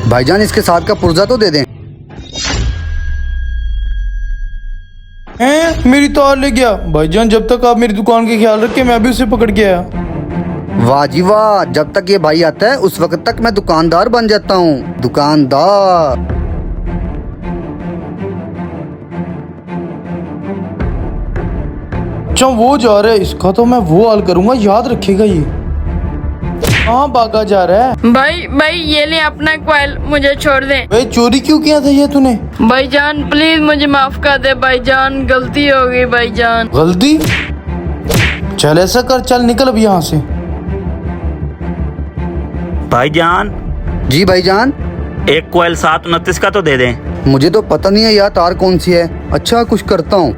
भाईजान इसके साथ का पुर्जा तो दे दें। मेरी तार ले गया। भाईजान जब तक आप मेरी दुकान का ख्याल रखें मैं भी उसे पकड़ के आया। वाह जी वाह, जब तक ये भाई आता है उस वक्त तक मैं दुकानदार बन जाता हूँ। दुकानदार। अच्छा वो जा रहा है, इसका तो मैं वो हाल करूंगा, याद रखेगा ये। कहाँ भागा जा रहा है? भाई ये ले अपना क्वाइल, मुझे छोड़ दे। भाई चोरी क्यों किया था ये तूने? भाईजान प्लीज मुझे माफ कर दे भाईजान, गलती हो गई भाईजान। गलती? चल ऐसा कर, चल निकल अब यहाँ से। भाईजान जी भाईजान। एक कोयल 729 का तो दे दें। मुझे तो पता नहीं है यार तार कौन सी है। अच्छा कुछ करता हूँ।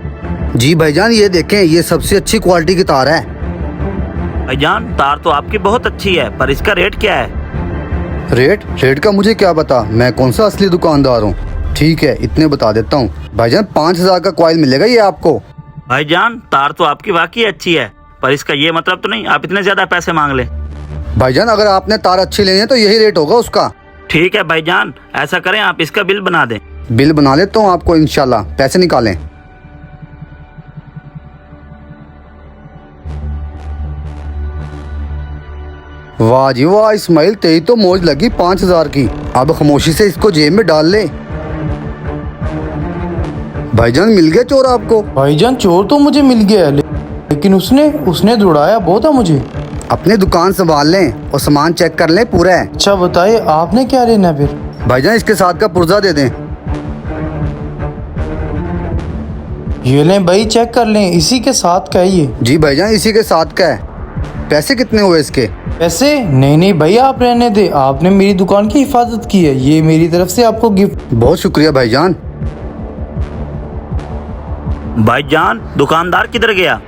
जी भाईजान ये देखें, ये सबसे अच्छी क्वालिटी की तार है। भाईजान तार तो आपकी बहुत अच्छी है, पर इसका रेट क्या है? रेट का मुझे क्या पता, मैं कौन सा असली दुकानदार हूँ। ठीक है इतने बता देता हूँ भाईजान, 5000 का कॉइल मिलेगा ये आपको। भाईजान तार तो आपकी वाकई अच्छी है, पर इसका ये मतलब तो नहीं आप इतने ज्यादा पैसे मांग ले। भाईजान अगर आपने तार अच्छी लेनी है तो यही रेट होगा उसका। ठीक है भाईजान, ऐसा करें आप इसका बिल बना दें। बिल बना लेता हूँ आपको इंशाल्लाह, पैसे निकालें। वाह जी वाह इस्माइल, तेरी तो मौज लगी 5000 की। अब खामोशी से इसको जेब में डाल ले। भाईजान मिल गया चोर आपको? भाईजान चोर तो मुझे मिल गया है, लेकिन उसने दौड़ाया बहुत है मुझे। अपनी दुकान संभाल लें और सामान चेक कर लें पूरा है। अच्छा बताइए आपने क्या लेना है फिर? भाईजान इसके साथ का पुर्जा दे दें। ये लें भाई, चेक कर लें, इसी के साथ का है ये। जी भाईजान इसी के साथ का है। पैसे कितने हुए इसके? पैसे? नहीं भाई आप रहने दे, आपने मेरी दुकान की हिफाजत की है, ये मेरी तरफ से आपको गिफ्ट। बहुत शुक्रिया भाईजान। भाईजान दुकानदार किधर गया?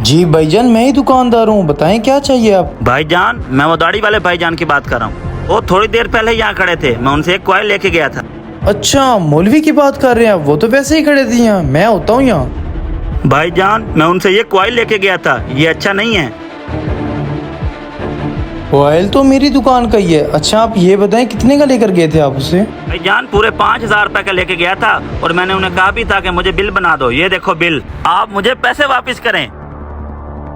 जी भाईजान मैं ही दुकानदार हूँ, बताएं क्या चाहिए आप? भाईजान मैं वो दाढ़ी वाले भाईजान की बात कर रहा हूँ, वो थोड़ी देर पहले यहाँ खड़े थे, मैं उनसे एक कॉइल लेके गया था। अच्छा मौलवी की बात कर रहे हैं, वो तो वैसे ही खड़े थे यहाँ, मैं होता हूँ यहाँ। भाईजान मैं उनसे ये कॉइल लेके गया था, ये अच्छा नहीं है। ऑयल तो मेरी दुकान का ही है। अच्छा आप ये बताएं कितने का लेकर गए थे आप उसे? भाईजान पूरे 5000 रुपए का लेके गया था, और मैंने उन्हें कहा भी था कि मुझे बिल बना दो। ये देखो बिल, आप मुझे पैसे वापस करें।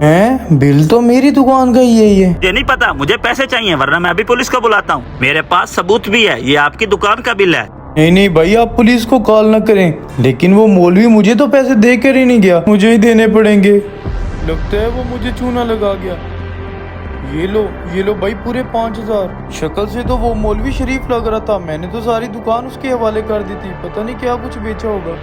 हैं? बिल तो मेरी दुकान का ही है ये नहीं पता, मुझे पैसे चाहिए वरना मैं अभी पुलिस को बुलाता हूँ। मेरे पास सबूत भी है, ये आपकी दुकान का बिल है। नहीं भाई आप पुलिस को कॉल न करें, लेकिन वो मौलवी मुझे तो पैसे दे कर ही नहीं गया, मुझे ही देने पड़ेंगे। लगता है वो मुझे चूना लगा गया। ये लो भाई पूरे 5000। शक्ल से तो वो मौलवी शरीफ लग रहा था, मैंने तो सारी दुकान उसके हवाले कर दी थी, पता नहीं क्या कुछ बेचा होगा।